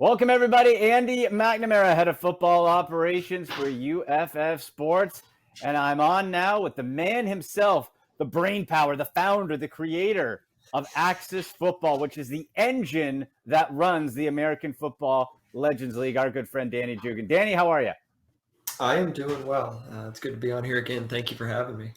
Welcome, everybody. Andy McNamara, head of football operations for UFF Sports. And I'm on now with the man himself, the brain power, the founder, the creator of Axis Football, which is the engine that runs the American Football Legends League, our good friend Danny Jugan. Danny, how are you? I am doing well. It's good to be on here again. Thank you for having me.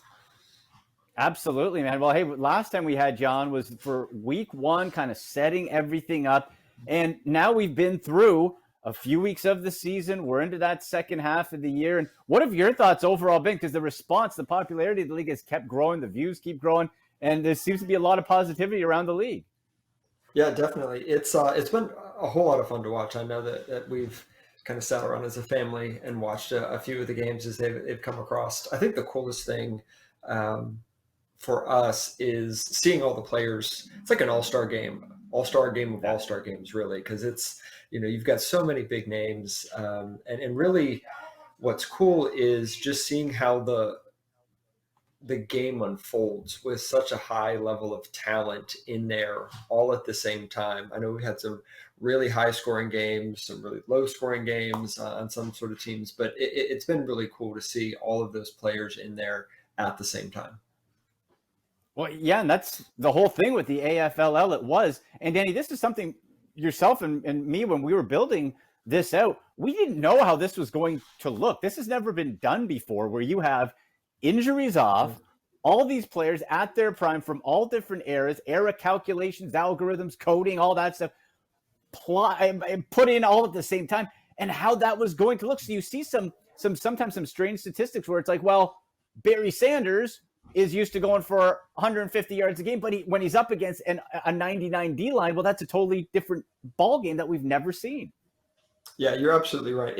Absolutely, man. Well, hey, last time we had John was for week one, kind of setting everything up. And now we've been through a few weeks of the season. We're into that second half of the year. And what have your thoughts overall been? Because the response, the popularity of the league has kept growing. The views keep growing. And there seems to be a lot of positivity around the league. Yeah, definitely. It's been a whole lot of fun to watch. I know that we've kind of sat around as a family and watched a few of the games as they've come across. I think the coolest thing for us is seeing all the players. It's like an all-star game of all-star games, really, because it's, you've got so many big names. And really what's cool is just seeing how the game unfolds with such a high level of talent in there all at the same time. I know we had some really high scoring games, some really low scoring games on some sort of teams, but it's been really cool to see all of those players in there at the same time. Well, yeah, and that's the whole thing with the AFLL. It was. And Danny, this is something yourself and me, when we were building this out, we didn't know how this was going to look. This has never been done before, where you have injuries off, all these players at their prime from all different eras, era calculations, algorithms, coding, all that stuff, put in all at the same time, and how that was going to look. So you see sometimes some strange statistics where it's like, well, Barry Sanders is used to going for 150 yards a game, but when he's up against a 99 D line, well, that's a totally different ball game that we've never seen. Yeah, you're absolutely right.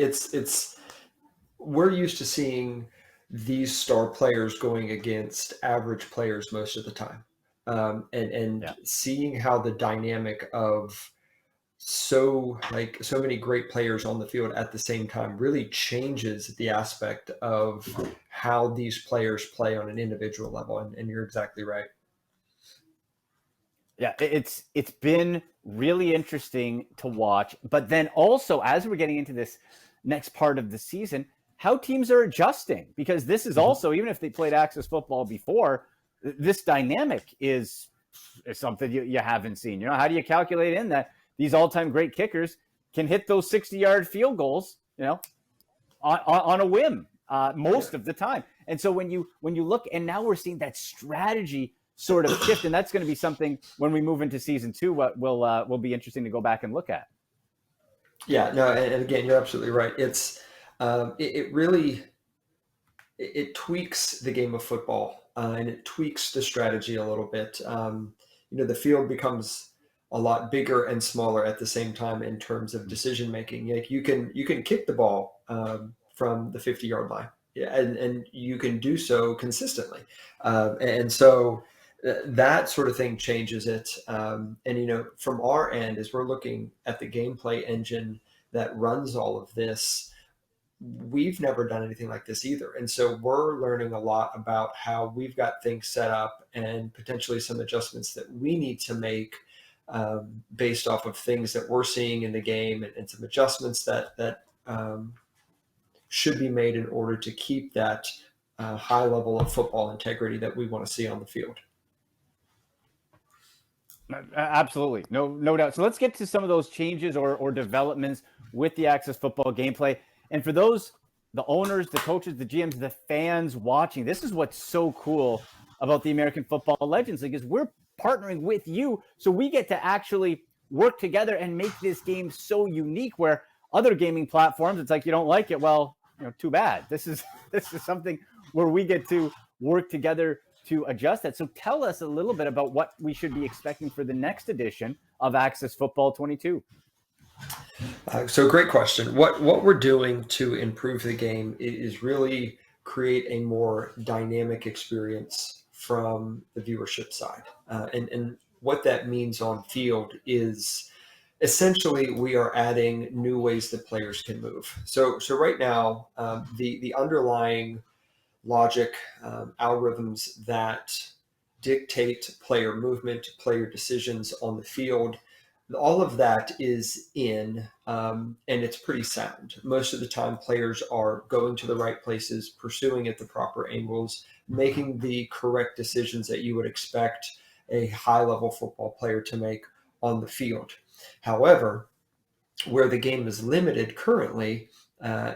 We're used to seeing these star players going against average players most of the time, and seeing how the dynamic of so many great players on the field at the same time really changes the aspect of how these players play on an individual level. And you're exactly right. Yeah, it's been really interesting to watch. But then also, as we're getting into this next part of the season, how teams are adjusting, because this is also, even if they played Axis football before, this dynamic is something you haven't seen. How do you calculate in that these all-time great kickers can hit those 60-yard field goals, on a whim most of the time? And so when you look, and now we're seeing that strategy sort of shift, and that's going to be something when we move into season 2, what will be interesting to go back and look at. Yeah, no, and again, you're absolutely right. It really tweaks the game of football, and it tweaks the strategy a little bit. The field becomes a lot bigger and smaller at the same time in terms of decision making. Like you can kick the ball from the 50-yard line, and you can do so consistently, and so that sort of thing changes it. And from our end, as we're looking at the gameplay engine that runs all of this, we've never done anything like this either. And so we're learning a lot about how we've got things set up and potentially some adjustments that we need to make based off of things that we're seeing in the game, and some adjustments that should be made in order to keep that high level of football integrity that we want to see on the field. Absolutely. No doubt. So let's get to some of those changes or developments with the Axis football gameplay. And for those, the owners, the coaches, the GMs, the fans watching, this is what's so cool about the American Football Legends League, is we're partnering with you, so we get to actually work together and make this game so unique, where other gaming platforms, it's like, you don't like it, well, too bad. This is something where we get to work together to adjust that. So tell us a little bit about what we should be expecting for the next edition of Axis Football 22. So great question. What we're doing to improve the game is really create a more dynamic experience from the viewership side. And what that means on field is essentially we are adding new ways that players can move. So right now, the underlying logic, algorithms that dictate player movement, player decisions on the field all of that is in, and it's pretty sound. Most of the time, players are going to the right places, pursuing at the proper angles, making the correct decisions that you would expect a high level football player to make on the field. However, where the game is limited currently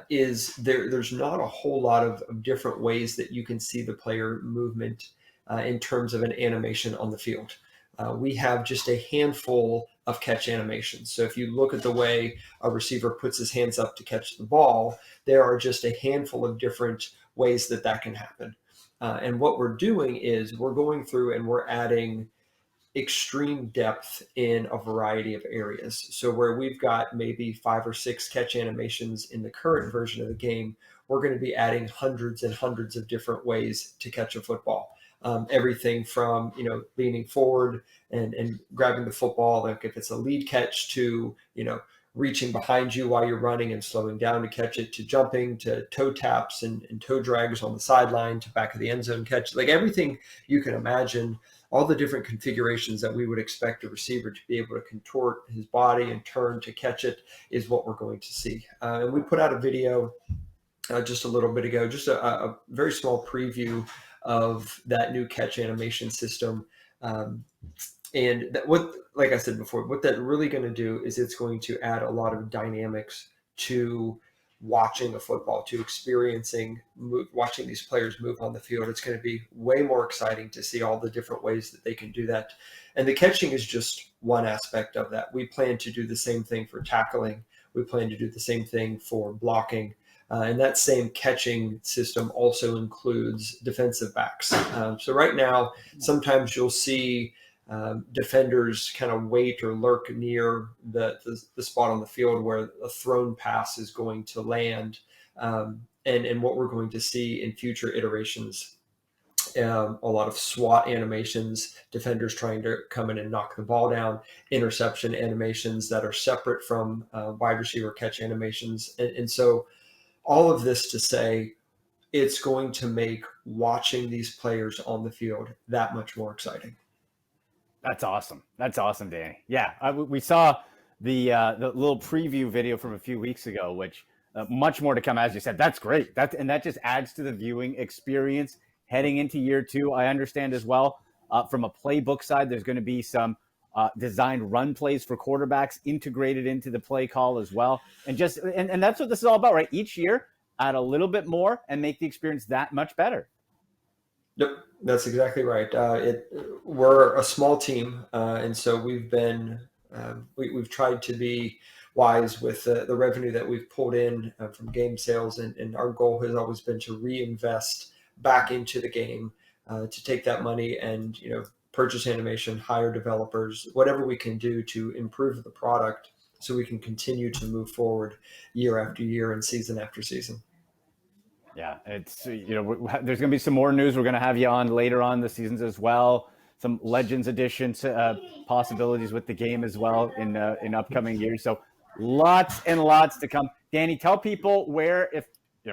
is there's not a whole lot of different ways that you can see the player movement in terms of an animation on the field. We have just a handful of catch animations. So if you look at the way a receiver puts his hands up to catch the ball, there are just a handful of different ways that that can happen. And what we're doing is we're going through and we're adding extreme depth in a variety of areas. So where we've got maybe 5 or 6 catch animations in the current version of the game, we're going to be adding hundreds and hundreds of different ways to catch a football. Everything from leaning forward and grabbing the football, like if it's a lead catch, to reaching behind you while you're running and slowing down to catch it, to jumping, to toe taps and toe drags on the sideline, to back of the end zone catch, like everything you can imagine. All the different configurations that we would expect a receiver to be able to contort his body and turn to catch it is what we're going to see. And we put out a video just a little bit ago, just a very small preview of that new catch animation system. And like I said before, what that's really going to do is it's going to add a lot of dynamics to watching a football, to watching these players move on the field. It's going to be way more exciting to see all the different ways that they can do that. And the catching is just one aspect of that. We plan to do the same thing for tackling. We plan to do the same thing for blocking. And that same catching system also includes defensive backs. So right now, sometimes you'll see defenders kind of wait or lurk near the spot on the field where a thrown pass is going to land. And what we're going to see in future iterations, a lot of SWAT animations, defenders trying to come in and knock the ball down, interception animations that are separate from wide receiver catch animations. And so all of this to say, it's going to make watching these players on the field that much more exciting. That's awesome. That's awesome, Danny. Yeah, we saw the little preview video from a few weeks ago, which much more to come, as you said. That's great. And that just adds to the viewing experience heading into year 2. I understand as well from a playbook side, there's going to be some designed run plays for quarterbacks integrated into the play call as well. And that's what this is all about, right? Each year, add a little bit more and make the experience that much better. Yep, that's exactly right. We're a small team, and so we've tried to be wise with the revenue that we've pulled in from game sales, and our goal has always been to reinvest back into the game, to take that money and purchase animation, hire developers, whatever we can do to improve the product so we can continue to move forward year after year and season after season. Yeah, it's there's going to be some more news. We're going to have you on later on the seasons as well. Some Legends edition possibilities with the game as well in upcoming years. So lots and lots to come. Danny, tell people where, if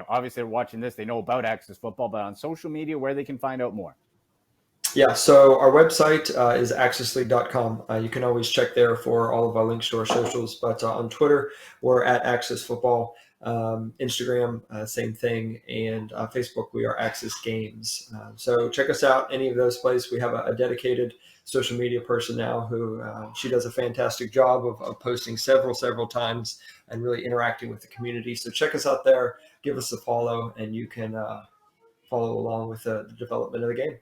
obviously they're watching this, they know about Axis Football, but on social media where they can find out more. Yeah, so our website is axisleague.com. You can always check there for all of our links to our socials. But on Twitter, we're at Axis Football. Instagram, same thing. And Facebook, we are Axis Games. So check us out, any of those places. We have a dedicated social media person now who she does a fantastic job of posting several times and really interacting with the community. So check us out there, give us a follow, and you can follow along with the development of the game.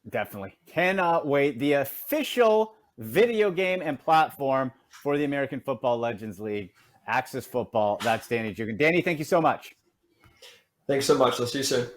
Definitely. Cannot wait. The official video game and platform for the American Football Legends League, Axis Football. That's Danny Jugan. Danny, thank you so much. Thanks so much. Let's see you soon.